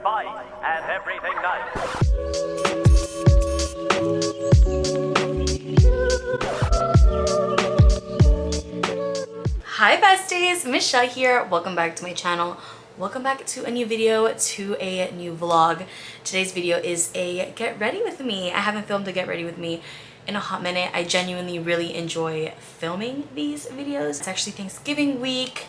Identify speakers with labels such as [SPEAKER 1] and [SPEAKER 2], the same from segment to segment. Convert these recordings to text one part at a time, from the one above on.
[SPEAKER 1] fine and everything nice.
[SPEAKER 2] Hi besties, Michelle here. Welcome back to my channel. Welcome back to a new video, to a new vlog. Today's video is a get ready with me. I haven't filmed a get ready with me in a hot minute. I genuinely really enjoy filming these videos. It's actually Thanksgiving week.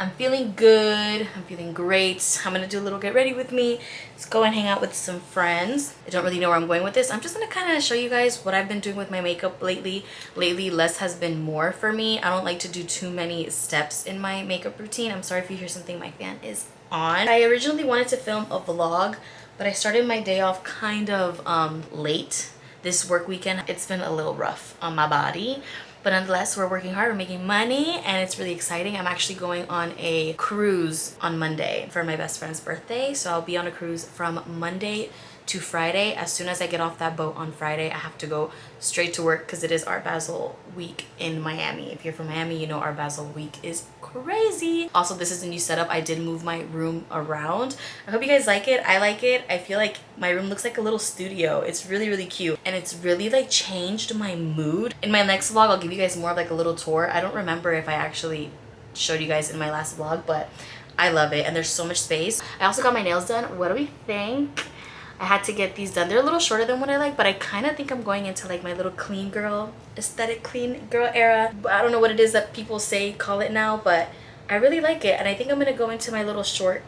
[SPEAKER 2] I'm feeling good. I'm feeling great. I'm gonna do a little get ready with me. Let's go and hang out with some friends. I don't really know where I'm going with this. I'm just gonna kind of show you guys what I've been doing with my makeup lately. Lately, less has been more for me. I don't like to do too many steps in my makeup routine. I'm sorry if you hear something. My fan is on. I originally wanted to film a vlog, but I started my day off kind of late this work weekend. It's been a little rough on my body. But nonetheless, we're working hard, we're making money, and it's really exciting. I'm actually going on a cruise on Monday for my best friend's birthday. So I'll be on a cruise from Monday to Friday. As soon as I get off that boat on Friday, I have to go straight to work because it is Art Basel week in Miami. If you're from Miami, you know Art Basel week is crazy. Also, this is a new setup. I did move my room around. I hope you guys like it. I like it. I feel like my room looks like a little studio. It's really, really cute. And it's really like changed my mood. In my next vlog, I'll give you guys more of like a little tour. I don't remember if I actually showed you guys in my last vlog, but I love it. And there's so much space. I also got my nails done. What do we think? I had to get these done. They're a little shorter than what I like, but I kind of think I'm going into like my little clean girl aesthetic, clean girl era. I don't know what it is that people say call it now, but I really like it. And I think I'm gonna go into my little short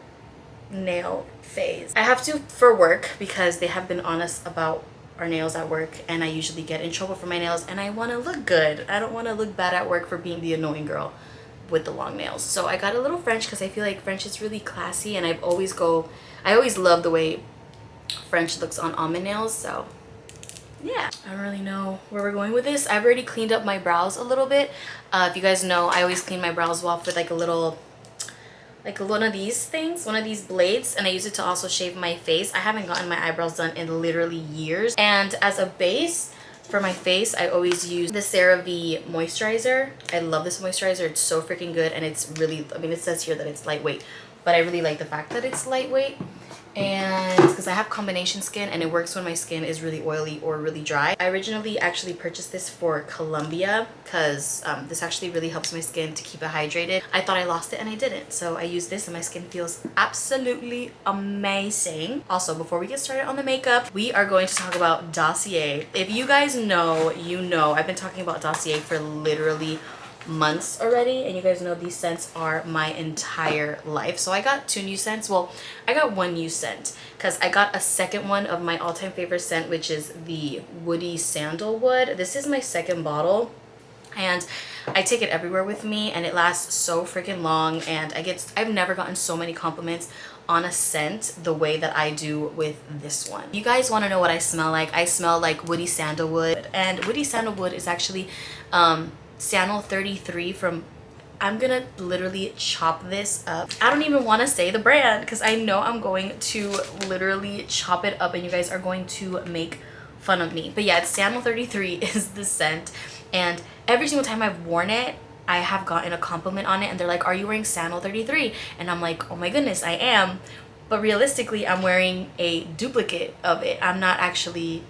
[SPEAKER 2] nail phase. I have to for work because they have been honest about our nails at work, and I usually get in trouble for my nails, and I want to look good. I don't want to look bad at work for being the annoying girl with the long nails. So I got a little French because I feel like French is really classy, and I always love the way French looks on almond nails. So yeah, I don't really know where we're going with this. I've already cleaned up my brows a little bit. If you guys know, I always clean my brows off with like one of these things, one of these blades, and I use it to also shave my face. I haven't gotten my eyebrows done in literally years. And as a base for my face, I always use the CeraVe moisturizer. I love this moisturizer. It's so freaking good, and it's really, I mean, it says here that it's lightweight, but I really like the fact that it's lightweight. And because I have combination skin and it works when my skin is really oily or really dry. I originally actually purchased this for Colombia because this actually really helps my skin to keep it hydrated. I thought I lost it and I didn't, so I used this and my skin feels absolutely amazing. Also, before we get started on the makeup, we are going to talk about Dossier. If you guys know, you know I've been talking about Dossier for literally months already, and you guys know these scents are my entire life. So I got 2 new scents. Well, I got 1 new scent because I got a second one of my all-time favorite scent, which is the woody sandalwood. This is my second bottle, and I take it everywhere with me, and it lasts so freaking long. And I've never gotten so many compliments on a scent the way that I do with this one. You guys want to know what I smell like? I smell like woody sandalwood, and woody sandalwood is actually Sandal 33 from, I'm gonna literally chop this up. I don't even want to say the brand because I know I'm going to literally chop it up and you guys are going to make fun of me. But yeah, it's Sandal 33 is the scent, and every single time I've worn it, I have gotten a compliment on it, and they're like, are you wearing Sandal 33? And I'm like, oh my goodness, I am. But realistically, I'm wearing a duplicate of it. I'm not actually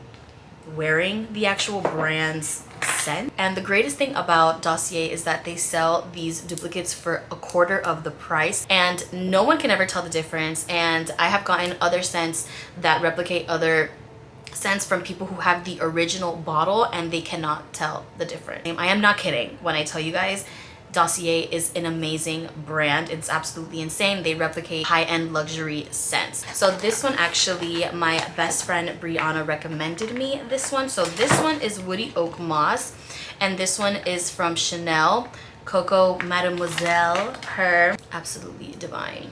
[SPEAKER 2] wearing the actual brand's scent. And the greatest thing about Dossier is that they sell these duplicates for a quarter of the price, and no one can ever tell the difference. And I have gotten other scents that replicate other scents from people who have the original bottle, and they cannot tell the difference. I am not kidding when I tell you guys Dossier is an amazing brand. It's absolutely insane. They replicate high-end luxury scents. So this one, actually, my best friend Brianna recommended me this one. So this one is Woody Oak Moss, and this one is from Chanel Coco Mademoiselle. Her absolutely divine.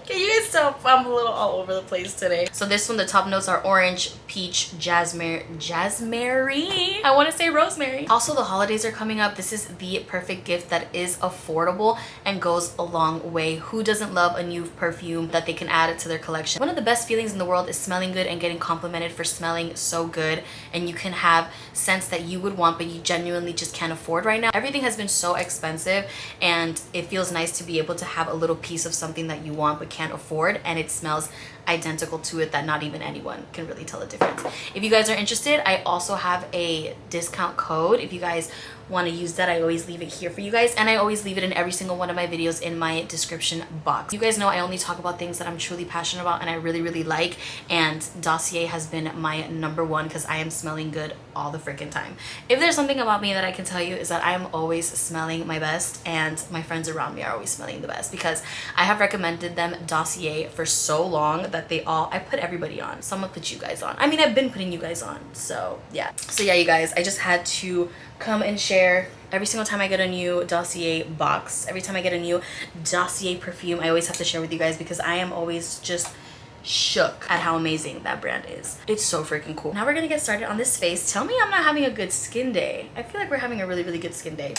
[SPEAKER 2] Can you guys So I'm a little all over the place today. So this one, the top notes are orange, peach, jasmine, I want to say rosemary. Also, the holidays are coming up. This is the perfect gift that is affordable and goes a long way. Who doesn't love a new perfume that they can add to their collection? One of the best feelings in the world is smelling good and getting complimented for smelling so good, and you can have scents that you would want but you genuinely just can't afford right now. Everything has been so expensive, and it feels nice to be able to have a little piece of something that you want but can't afford, and it smells identical to it that not even anyone can really tell the difference. If you guys are interested, I also have a discount code. If you guys want to use that, I always leave it here for you guys, and I always leave it in every single one of my videos in my description box. You guys know I only talk about things that I'm truly passionate about and I really like, and Dossier has been my #1 because I am smelling good all the freaking time. If there's something about me that I can tell you, is that I am always smelling my best, and my friends around me are always smelling the best because I have recommended them Dossier for so long that I put everybody on. So I'm gonna put you guys on. I mean, I've been putting you guys on, so yeah. So yeah, you guys, I just had to come and share. Every single time I get a new Dossier box, every time I get a new Dossier perfume, I always have to share with you guys because I am always just shook at how amazing that brand is. It's so freaking cool. Now we're gonna get started on this face. Tell me I'm not having a good skin day. I feel like we're having a really good skin day.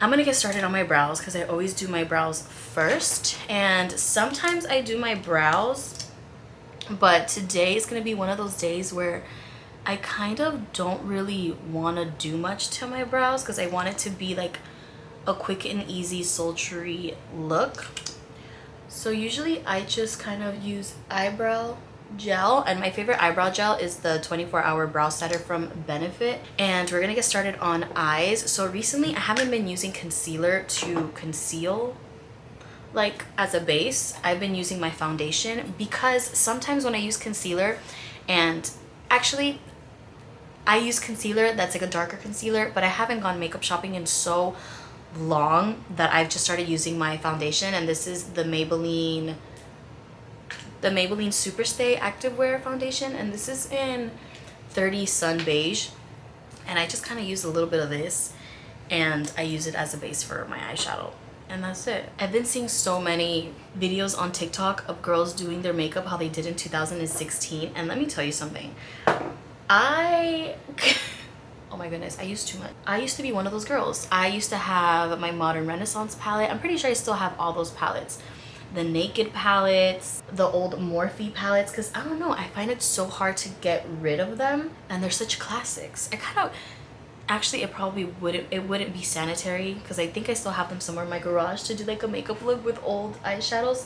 [SPEAKER 2] I'm gonna get started on my brows because I always do my brows first, and sometimes I do my brows, but today is gonna be one of those days where I kind of don't really want to do much to my brows because I want it to be like a quick and easy sultry look. So usually I just kind of use eyebrow gel, and my favorite eyebrow gel is the 24-hour brow setter from Benefit. And we're gonna get started on eyes. So recently I haven't been using concealer to conceal like as a base. I've been using my foundation because sometimes when I use concealer, and actually I use concealer that's like a darker concealer, but I haven't gone makeup shopping in so long that I've just started using my foundation, and this is the Maybelline Superstay Activewear foundation, and this is in 30 Sun Beige, and I just kind of use a little bit of this and I use it as a base for my eyeshadow, and that's it. I've been seeing so many videos on TikTok of girls doing their makeup how they did in 2016, and let me tell you something. Oh my goodness, I used too much. I used to be one of those girls. I used to have my Modern Renaissance palette. I'm pretty sure I still have all those palettes. The Naked palettes, the old Morphe palettes, because I don't know, I find it so hard to get rid of them, and they're such classics. I kind of, actually it probably wouldn't be sanitary because I think I still have them somewhere in my garage to do like a makeup look with old eyeshadows.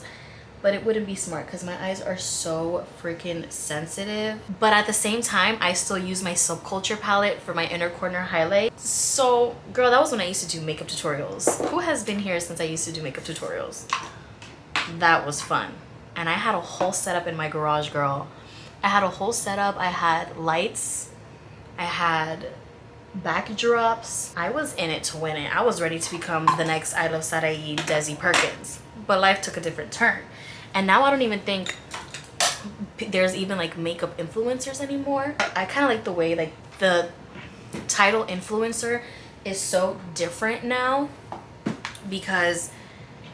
[SPEAKER 2] But it wouldn't be smart because my eyes are so freaking sensitive. But at the same time, I still use my Subculture palette for my inner corner highlight. So girl, that was when I used to do makeup tutorials. Who has been here since I used to do makeup tutorials? That was fun. And I had a whole setup in my garage, girl. I had a whole setup. I had lights, I had backdrops. I was in it to win it. I was ready to become the next I Love Sarai Desi Perkins. But life took a different turn. And now I don't even think there's even like makeup influencers anymore. I kind of like the way like the title influencer is so different now, because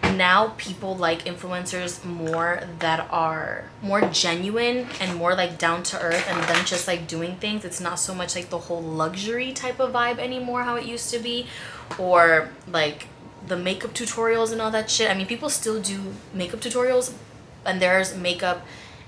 [SPEAKER 2] now people like influencers more that are more genuine and more like down to earth, and them just like doing things. It's not so much like the whole luxury type of vibe anymore how it used to be, or like the makeup tutorials and all that shit. I mean, people still do makeup tutorials, and there's makeup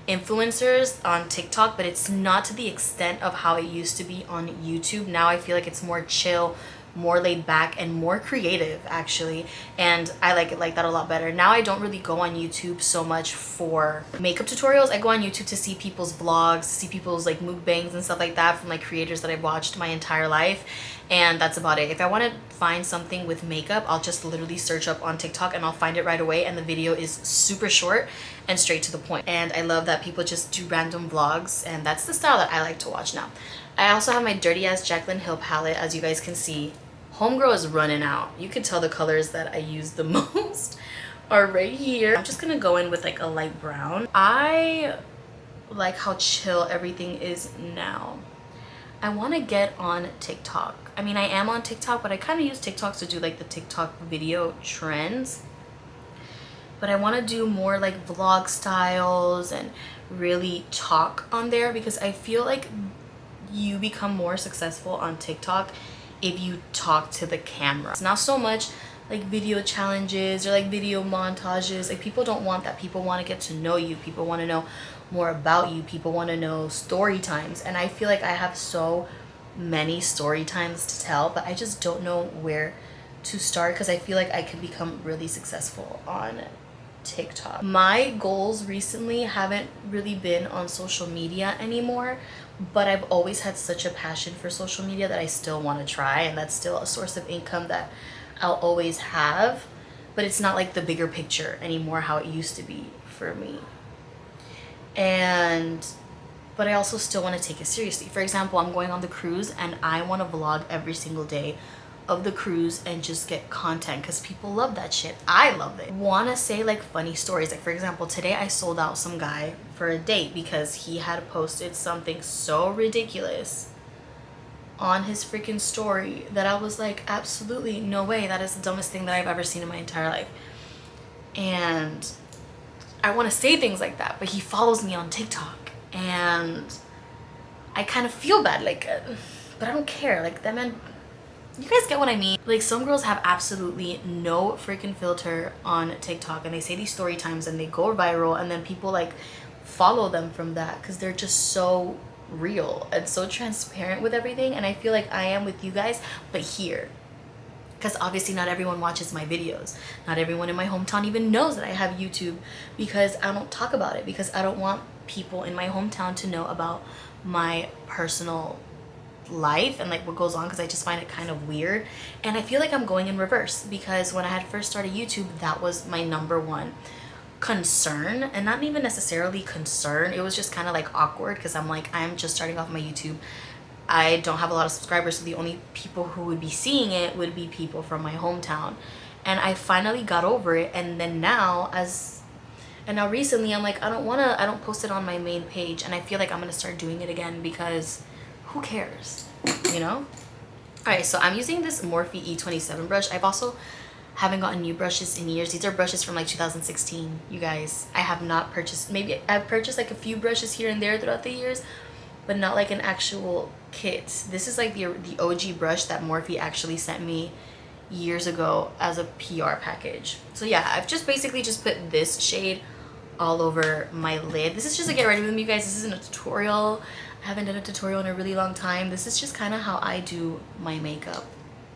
[SPEAKER 2] influencers on TikTok, but it's not to the extent of how it used to be on YouTube. Now I feel like it's more chill, more laid back, and more creative actually, and I like it like that a lot better. Now I don't really go on YouTube so much for makeup tutorials. I go on YouTube to see people's vlogs, to see people's like mukbangs and stuff like that from like creators that I've watched my entire life, and that's about it. If I want to find something with makeup, I'll just literally search up on TikTok and I'll find it right away, and the video is super short and straight to the point. And I love that people just do random vlogs, and that's the style that I like to watch now. I also have my Dirty Ass Jaclyn Hill palette. As you guys can see, homegirl is running out. You can tell the colors that I use the most are right here. I'm just gonna go in with like a light brown. I like how chill everything is now. I want to get on TikTok. I mean, I am on TikTok, but I kind of use TikTok to do like the TikTok video trends. but I want to do more like vlog styles and really talk on there, because I feel like you become more successful on TikTok if you talk to the camera. It's not so much like video challenges or like video montages. Like, people don't want that. People want to get to know you. People want to know more about you. People want to know story times, and I feel like I have so many story times to tell, but I just don't know where to start, because I feel like I could become really successful on TikTok. My goals recently haven't really been on social media anymore, but I've always had such a passion for social media that I still want to try, and that's still a source of income that I'll always have, but it's not like the bigger picture anymore how it used to be for me. But I also still want to take it seriously. For example, I'm going on the cruise and I want to vlog every single day of the cruise and just get content, because people love that shit. I love it. Want to say like funny stories. Like, for example, today I sold out some guy for a date because he had posted something so ridiculous on his freaking story that I was like, absolutely no way. That is the dumbest thing that I've ever seen in my entire life. And I want to say things like that, but he follows me on TikTok and I kind of feel bad, like, but I don't care. Like, that man, you guys get what I mean. Like, some girls have absolutely no freaking filter on TikTok, and they say these story times and they go viral, and then people like follow them from that because they're just so real and so transparent with everything. And I feel like I am with you guys, but here, because obviously not everyone watches my videos. Not everyone in my hometown even knows that I have YouTube, because I don't talk about it, because I don't want people in my hometown to know about my personal life and like what goes on, because I just find it kind of weird. And I feel like I'm going in reverse, because when I had first started YouTube, that was my #1 concern, and not even necessarily concern, it was just kind of like awkward, because I'm like, I'm just starting off my YouTube. I don't have a lot of subscribers, so the only people who would be seeing it would be people from my hometown. And I finally got over it, and then now now recently I'm like, I don't post it on my main page, and I feel like I'm gonna start doing it again, because who cares, you know? Alright, so I'm using this Morphe E27 brush. I've also haven't gotten new brushes in years. These are brushes from like 2016, you guys. I have not purchased, maybe I've purchased like a few brushes here and there throughout the years, but not like an actual kit. This is like the OG brush that Morphe actually sent me years ago as a PR package. So yeah, I've just basically just put this shade all over my lid. This is just a get ready with me, you guys. This isn't a tutorial. I haven't done a tutorial in a really long time. This is just kind of how I do my makeup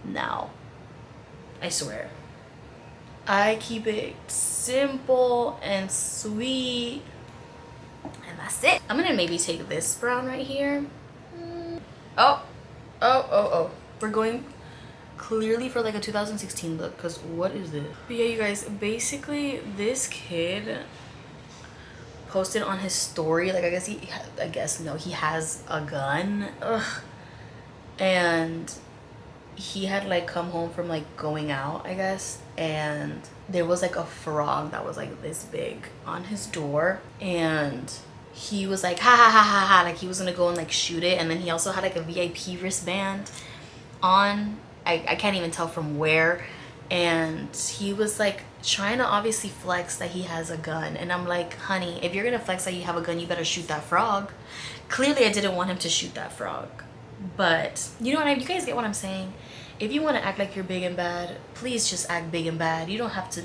[SPEAKER 2] now. I swear. I keep it simple and sweet, and that's it. I'm gonna maybe take this brown right here. Oh. We're going clearly for like a 2016 look, because what is this? But yeah, you guys, basically this kid posted on his story, like, he has a gun. Ugh. And he had like come home from like going out, I guess, and there was like a frog that was like this big on his door, and he was like, ha ha ha ha ha, like he was gonna go and like shoot it. And then he also had like a VIP wristband on, I can't even tell from where, and he was like trying to obviously flex that he has a gun. And I'm like, honey, if you're gonna flex that you have a gun, you better shoot that frog. Clearly I didn't want him to shoot that frog, but you know what, you guys get what I'm saying. If you want to act like you're big and bad, please just act big and bad. You don't have to.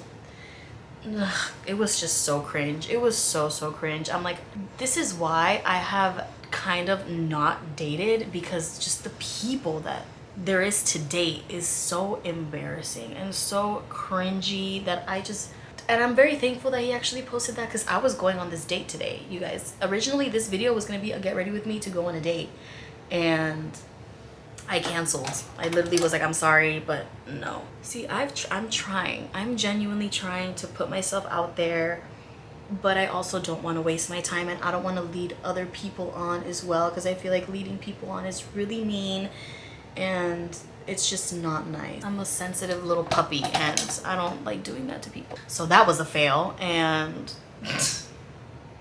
[SPEAKER 2] Ugh, it was just so cringe. It was so cringe. I'm like, this is why I have kind of not dated, because just the people that there is to date is so embarrassing and so cringy that I just. And I'm very thankful that he actually posted that, because I was going on this date today, you guys. Originally this video was going to be a get ready with me to go on a date, and I canceled. I literally was like, I'm sorry, but no. See, I'm trying. I'm genuinely trying to put myself out there, but I also don't want to waste my time, and I don't want to lead other people on as well, because I feel like leading people on is really mean, and it's just not nice. I'm a sensitive little puppy, and I don't like doing that to people. So that was a fail, and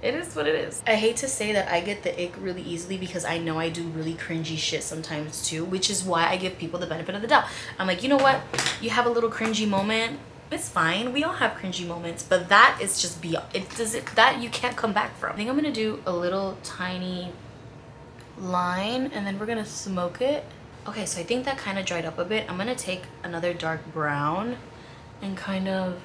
[SPEAKER 2] it is what it is. I hate to say that I get the ick really easily, because I know I do really cringy shit sometimes too, which is why I give people the benefit of the doubt. I'm like, you know what? You have a little cringy moment, It's fine. We all have cringy moments, but that is just beyond. That you can't come back from. I think I'm gonna do a little tiny line and then we're gonna smoke it. Okay, so I think that kind of dried up a bit. I'm gonna take another dark brown and kind of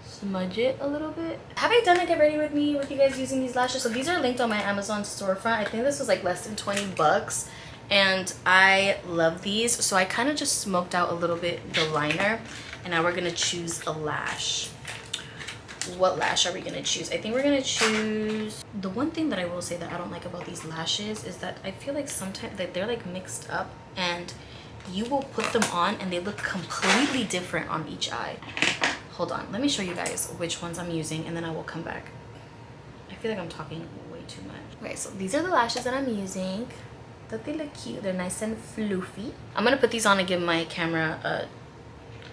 [SPEAKER 2] smudge it a little bit. Have I done a get ready with me with you guys using these lashes? So these are linked on my Amazon storefront. I think this was like less than 20 bucks and I love these. So I kind of just smoked out a little bit the liner and now we're gonna choose a lash. What lash are we gonna choose? I think we're gonna choose, the one thing that I will say that I don't like about these lashes is that I feel like sometimes that they're like mixed up and you will put them on and they look completely different on each eye. Hold on, let me show you guys which ones I'm using and then I will come back. I feel like I'm talking way too much. Okay, so these are the lashes that I'm using. Don't they look cute? They're nice and floofy. I'm gonna put these on and give my camera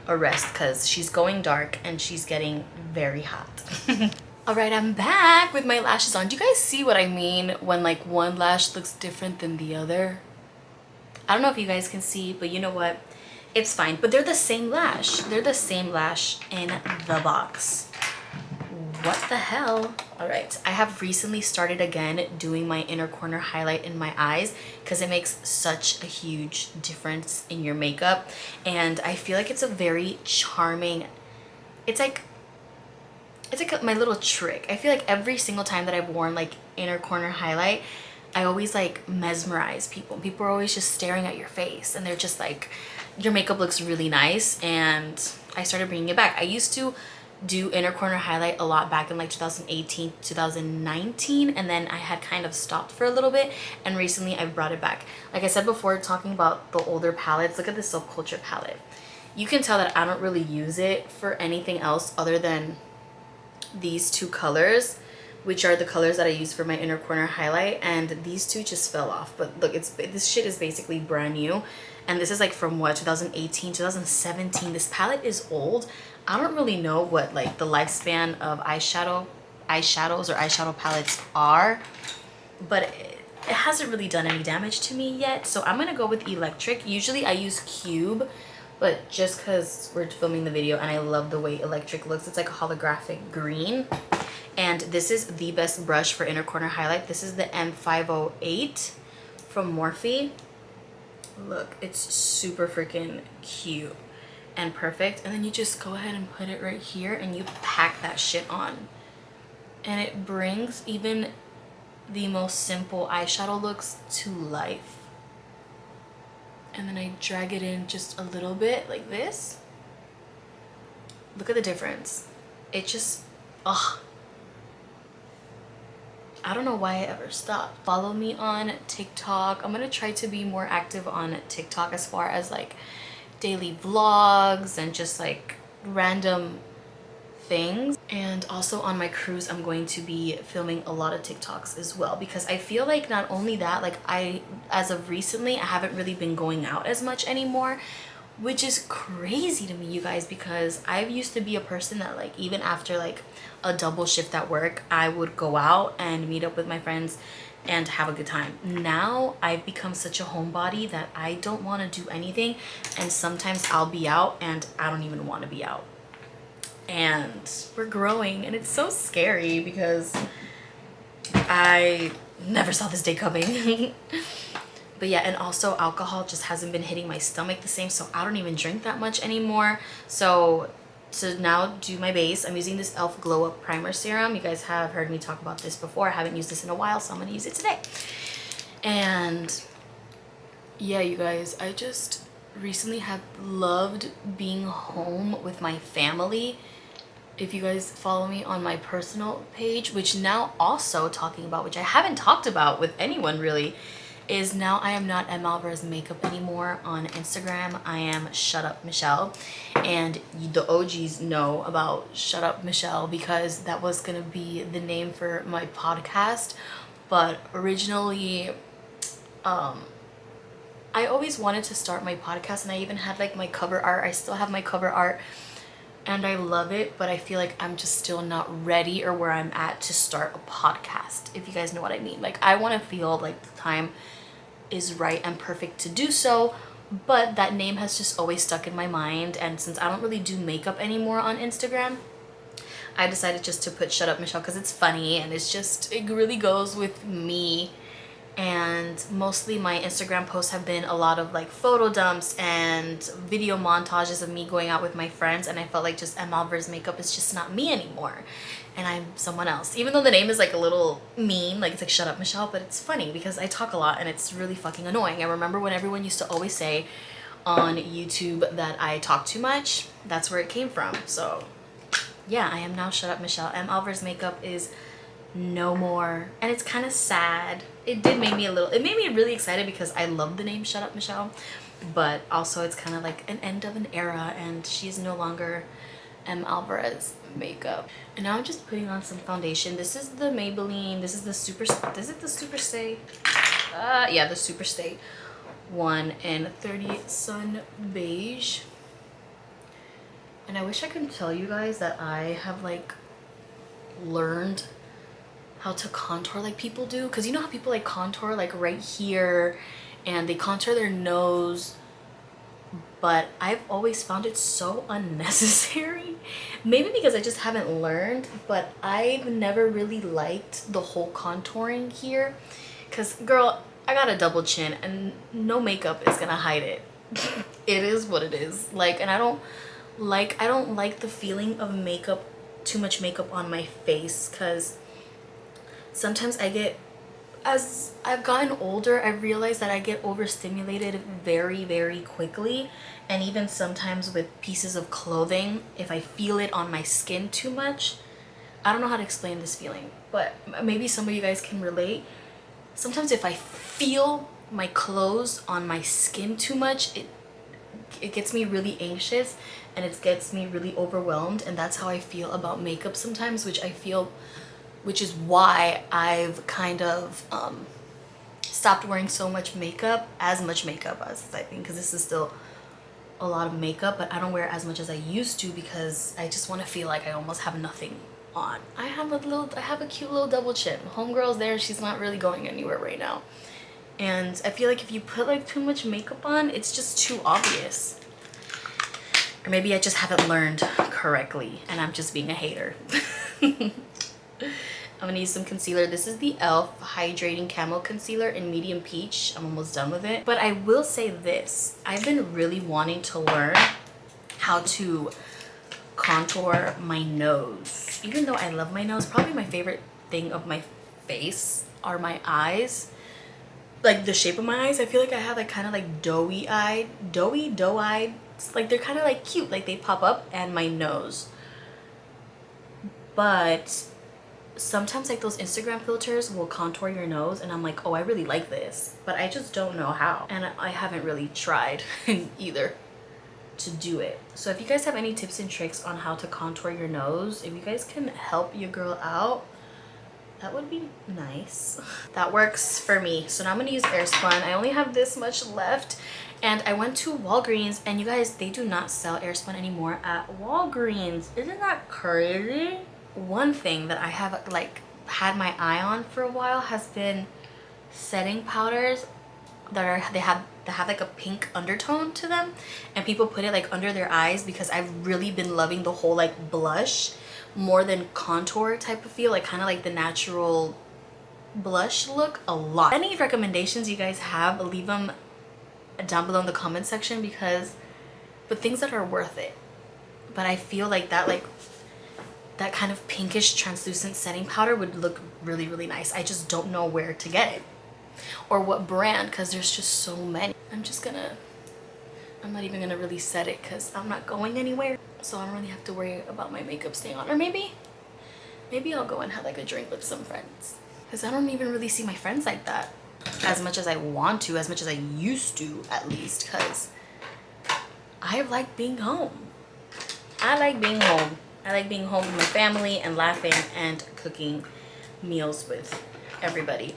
[SPEAKER 2] a rest because she's going dark and she's getting very hot. All right, I'm back with my lashes on. Do you guys see what I mean when like one lash looks different than the other? I don't know if you guys can see, but you know what? It's fine, but they're the same lash. They're the same lash in the box. What the hell? All right, I have recently started again doing my inner corner highlight in my eyes because it makes such a huge difference in your makeup. And I feel like it's a very charming, it's like my little trick. I feel like every single time that I've worn like inner corner highlight, I always like mesmerize people. People are always just staring at your face and they're just like, your makeup looks really nice. And I started bringing it back. I used to do inner corner highlight a lot back in like 2018, 2019, and then I had kind of stopped for a little bit and recently I brought it back. Like I said before, talking about the older palettes, look at this Soap Culture palette. You can tell that I don't really use it for anything else other than these two colors, which are the colors that I use for my inner corner highlight, and these two just fell off. But look, this shit is basically brand new, and this is like from what, 2018, 2017. This palette is old. I don't really know what like the lifespan of eyeshadows or eyeshadow palettes are, but it hasn't really done any damage to me yet. So I'm gonna go with Electric. Usually I use Cube, but just because we're filming the video and I love the way Electric looks, it's like a holographic green. And this is the best brush for inner corner highlight. This is the M508 from Morphe. Look, it's super freaking cute and perfect. And then you just go ahead and put it right here and you pack that shit on. And it brings even the most simple eyeshadow looks to life. And then I drag it in just a little bit like this. Look at the difference. It just, ugh. I don't know why I ever stopped. Follow me on TikTok. I'm gonna try to be more active on TikTok as far as like daily vlogs and just like random things. And also on my cruise, I'm going to be filming a lot of TikToks as well, because I feel like not only that, like as of recently, I haven't really been going out as much anymore, which is crazy to me, you guys, because I used to be a person that like even after like a double shift at work, I would go out and meet up with my friends and have a good time. Now I've become such a homebody that I don't want to do anything, and sometimes I'll be out and I don't even want to be out. And we're growing and it's so scary because I never saw this day coming. But yeah, and also alcohol just hasn't been hitting my stomach the same, so I don't even drink that much anymore. So to now do my base, I'm using this e.l.f. Glow Up Primer Serum. You guys have heard me talk about this before. I haven't used this in a while, so I'm gonna use it today. And yeah, you guys, I just recently have loved being home with my family. If you guys follow me on my personal page, which now also talking about, which I haven't talked about with anyone really, is now I am not M. Alvarez Makeup anymore on Instagram. I am Shut Up Michelle, and the OGs know about Shut Up Michelle because that was gonna be the name for my podcast. But originally, I always wanted to start my podcast, and I even had like my cover art. I still have my cover art and I love it, but I feel like I'm just still not ready or where I'm at to start a podcast, if you guys know what I mean. Like I want to feel like the time is right and perfect to do so, but that name has just always stuck in my mind. And since I don't really do makeup anymore on Instagram, I decided just to put Shut Up Michelle because it's funny and it really goes with me. And mostly my Instagram posts have been a lot of like photo dumps and video montages of me going out with my friends, and I felt like just M. Alvarez makeup is just not me anymore and I'm someone else. Even though the name is like a little mean, like it's like Shut Up Michelle, but it's funny because I talk a lot and it's really fucking annoying. I remember when everyone used to always say on YouTube that I talk too much. That's where it came from. So yeah, I am now Shut Up Michelle. M. Alvarez makeup is no more, and it's kind of sad. It made me really excited because I love the name Shut Up Michelle, but also it's kind of like an end of an era and she's no longer M. Alvarez makeup. And now I'm just putting on some foundation. This is the Maybelline, this is the Super Stay? Yeah, the Super Stay one in 30 Sun Beige. And I wish I could tell you guys that I have like learned how to contour like people do, because you know how people like contour like right here and they contour their nose, but I've always found it so unnecessary. Maybe because I just haven't learned, but I've never really liked the whole contouring here because girl, I got a double chin and no makeup is gonna hide it. It is what it is. Like, and I don't like the feeling of makeup, too much makeup on my face, because sometimes as I've gotten older, I realized that I get overstimulated very, very quickly. And even sometimes with pieces of clothing, if I feel it on my skin too much, I don't know how to explain this feeling, but maybe some of you guys can relate. Sometimes if I feel my clothes on my skin too much, it gets me really anxious and it gets me really overwhelmed. And that's how I feel about makeup sometimes, which is why I've kind of stopped wearing so much makeup, as much makeup as I think, because this is still a lot of makeup, but I don't wear as much as I used to because I just want to feel like I almost have nothing on. I have a cute little double chin. Homegirl's there, she's not really going anywhere right now. And I feel like if you put like too much makeup on, it's just too obvious. Or maybe I just haven't learned correctly and I'm just being a hater. I'm gonna use some concealer. This is the e.l.f. Hydrating Camo Concealer in Medium Peach. I'm almost done with it. But I will say this. I've been really wanting to learn how to contour my nose. Even though I love my nose, probably my favorite thing of my face are my eyes. Like the shape of my eyes. I feel like I have like kind of like doe-eyed. Like they're kind of like cute. Like they pop up, and my nose. But sometimes like those Instagram filters will contour your nose and I'm like, oh, I really like this, but I just don't know how, and I haven't really tried either to do it. So if you guys have any tips and tricks on how to contour your nose, if you guys can help your girl out, that would be nice. That works for me. So now I'm gonna use Airspun. I only have this much left, and I went to Walgreens, and you guys, they do not sell Airspun anymore at Walgreens. Isn't that crazy? One thing that I have like had my eye on for a while has been setting powders that have like a pink undertone to them, and people put it like under their eyes, because I've really been loving the whole like blush more than contour type of feel, like kind of like the natural blush look a lot. Any recommendations you guys have, leave them down below in the comment section, but things that are worth it. But I feel like that kind of pinkish translucent setting powder would look really, really nice. I just don't know where to get it or what brand, because there's just so many. I'm not even gonna really set it because I'm not going anywhere, so I don't really have to worry about my makeup staying on. Or maybe I'll go and have like a drink with some friends, because I don't even really see my friends like that as much as I want to, as much as I used to at least, because I like being home. I like being home. I like being home with my family and laughing and cooking meals with everybody.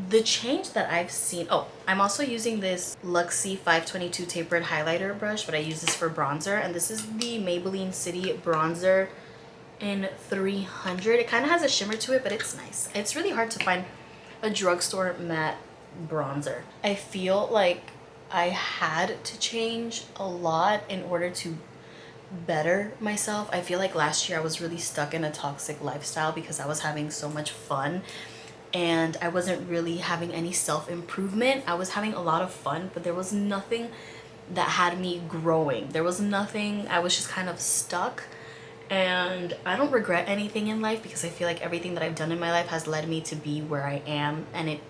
[SPEAKER 2] The change that I've seen, oh, I'm also using this Luxie 522 tapered highlighter brush, but I use this for bronzer, and this is the Maybelline City Bronzer in 300. It kind of has a shimmer to it, but it's nice. It's really hard to find a drugstore matte bronzer. I feel like I had to change a lot in order to better myself. I feel like last year I was really stuck in a toxic lifestyle because I was having so much fun and I wasn't really having any self-improvement. I was having a lot of fun, but there was nothing that had me growing. There was nothing. I was just kind of stuck. And I don't regret anything in life because I feel like everything that I've done in my life has led me to be where I am, and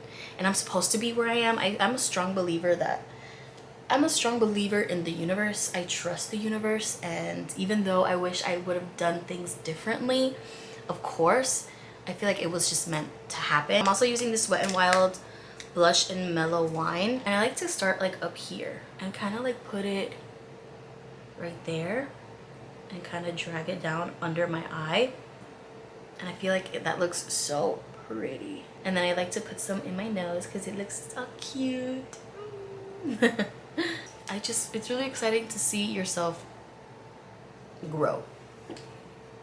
[SPEAKER 2] I'm supposed to be where I am. I'm a strong believer in the universe. I trust the universe, and even though I wish I would have done things differently, of course, I feel like it was just meant to happen. I'm also using this Wet n Wild Blush in Mellow Wine, and I like to start like up here and kind of like put it right there and kind of drag it down under my eye, and I feel like that looks so pretty. And then I like to put some in my nose because it looks so cute. It's really exciting to see yourself grow,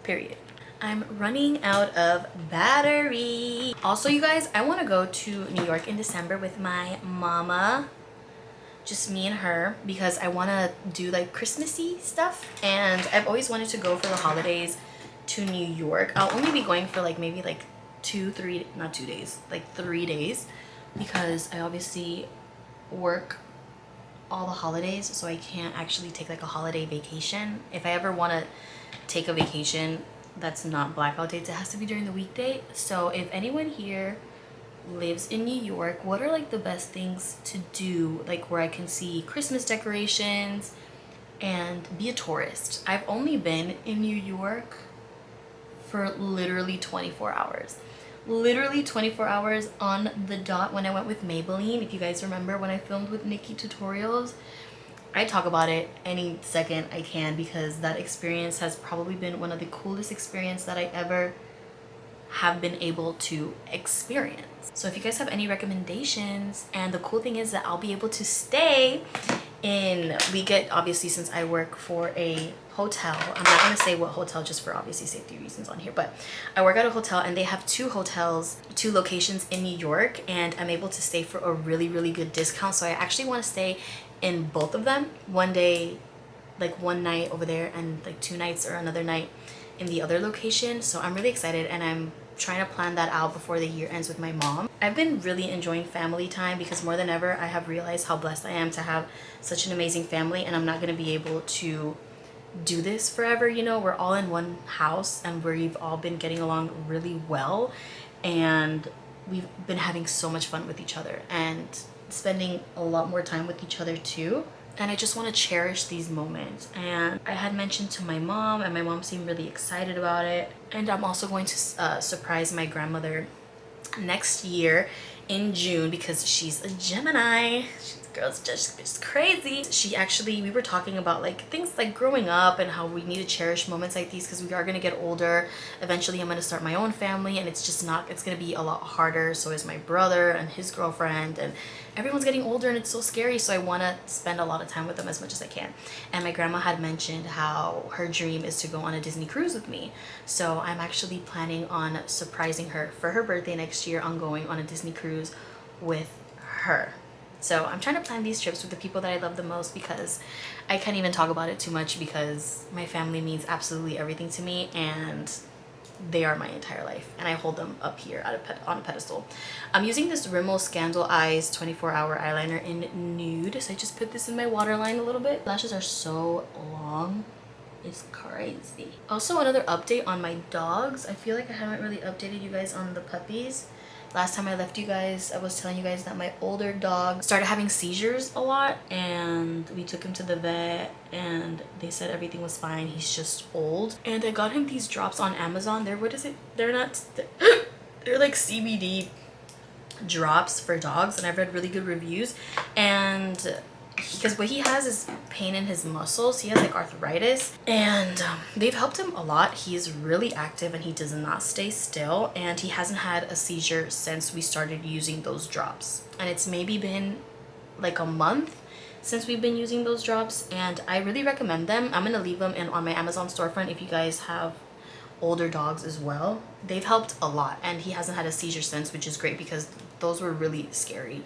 [SPEAKER 2] period. I'm running out of battery. Also, you guys, I want to go to New York in December with my mama, just me and her, because I want to do like Christmassy stuff, and I've always wanted to go for the holidays to New York. I'll only be going for like maybe like 3 days, because I obviously work all the holidays, so I can't actually take like a holiday vacation. If I ever want to take a vacation that's not blackout dates, it has to be during the weekday. So if anyone here lives in New York, what are like the best things to do, like where I can see Christmas decorations and be a tourist? I've only been in New York for literally 24 hours. Literally 24 hours on the dot when I went with Maybelline. If you guys remember when I filmed with Nikki Tutorials, I talk about it any second I can because that experience has probably been one of the coolest experiences that I ever have been able to experience. So if you guys have any recommendations, and the cool thing is that I'll be able to stay in, we get, obviously since I work for a hotel, I'm not going to say what hotel just for obviously safety reasons on here, but I work at a hotel and they have two locations in New York, and I'm able to stay for a really, really good discount. So I actually want to stay in both of them, one day, like one night over there, and like 2 nights or another night in the other location. So I'm really excited, and I'm trying to plan that out before the year ends with my mom. I've been really enjoying family time because more than ever I have realized how blessed I am to have such an amazing family, and I'm not going to be able to do this forever. You know, we're all in one house and we've all been getting along really well, and we've been having so much fun with each other and spending a lot more time with each other too. And I just want to cherish these moments. And I had mentioned to my mom, and my mom seemed really excited about it. And I'm also going to surprise my grandmother next year in June because she's a Gemini. Girl's just crazy. We were talking about like things like growing up and how we need to cherish moments like these because we are going to get older. Eventually I'm going to start my own family, and it's going to be a lot harder. So is my brother and his girlfriend, and everyone's getting older, and it's so scary. So I want to spend a lot of time with them as much as I can. And my grandma had mentioned how her dream is to go on a Disney cruise with me. So I'm actually planning on surprising her for her birthday next year on going on a Disney cruise with her. So I'm trying to plan these trips with the people that I love the most, because I can't even talk about it too much because my family means absolutely everything to me, and they are my entire life, and I hold them up here on a pedestal. I'm using this Rimmel Scandal Eyes 24-hour eyeliner in nude, so I just put this in my waterline a little bit. Lashes are so long, it's crazy. Also, another update on my dogs. I feel like I haven't really updated you guys on the puppies. Last time I left you guys, I was telling you guys that my older dog started having seizures a lot, and we took him to the vet and they said everything was fine. He's just old. And I got him these drops on Amazon. They're like CBD drops for dogs, and I've read really good reviews. And because what he has is pain in his muscles. He has like arthritis, and they've helped him a lot. He is really active and he does not stay still, and he hasn't had a seizure since we started using those drops. And it's maybe been like a month since we've been using those drops, and I really recommend them. I'm gonna leave them on my Amazon storefront if you guys have older dogs as well. They've helped a lot, and he hasn't had a seizure since, which is great because those were really scary.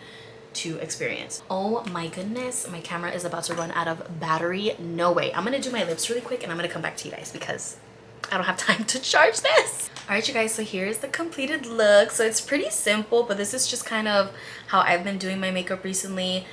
[SPEAKER 2] to experience. Oh my goodness, my camera is about to run out of battery. No way. I'm gonna do my lips really quick and I'm gonna come back to you guys because I don't have time to charge this. All right, you guys, so here's the completed look. So it's pretty simple, but this is just kind of how I've been doing my makeup recently.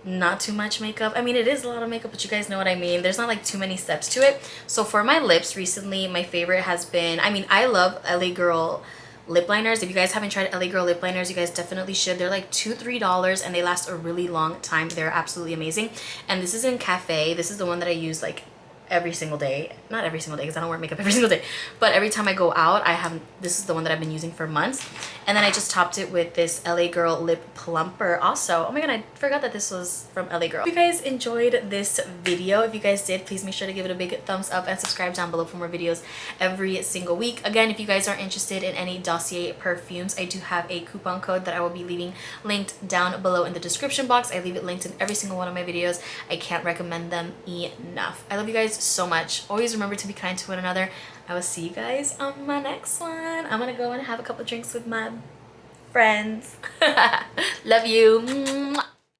[SPEAKER 2] Not too much makeup. I mean, it is a lot of makeup, but you guys know what I mean. There's not like too many steps to it. So for my lips recently, my favorite has been, I mean, I love LA Girl lip liners. If you guys haven't tried LA Girl lip liners, you guys definitely should. They're like $2-3 and they last a really long time. They're absolutely amazing. And this is in Cafe. This is the one that I use like every single day. Not every single day because I don't wear makeup every single day, but every time I go out, this is the one that I've been using for months. And then I just topped it with this LA Girl lip plumper also. Oh my god, I forgot that this was from LA Girl. If you guys enjoyed this video, if you guys did, please make sure to give it a big thumbs up and subscribe down below for more videos every single week. Again, if you guys are interested in any Dossier perfumes, I do have a coupon code that I will be leaving linked down below in the description box. I leave it linked in every single one of my videos. I can't recommend them enough. I love you guys so much. Always remember to be kind to one another. I will see you guys on my next one. I'm gonna go and have a couple drinks with my friends. Love you.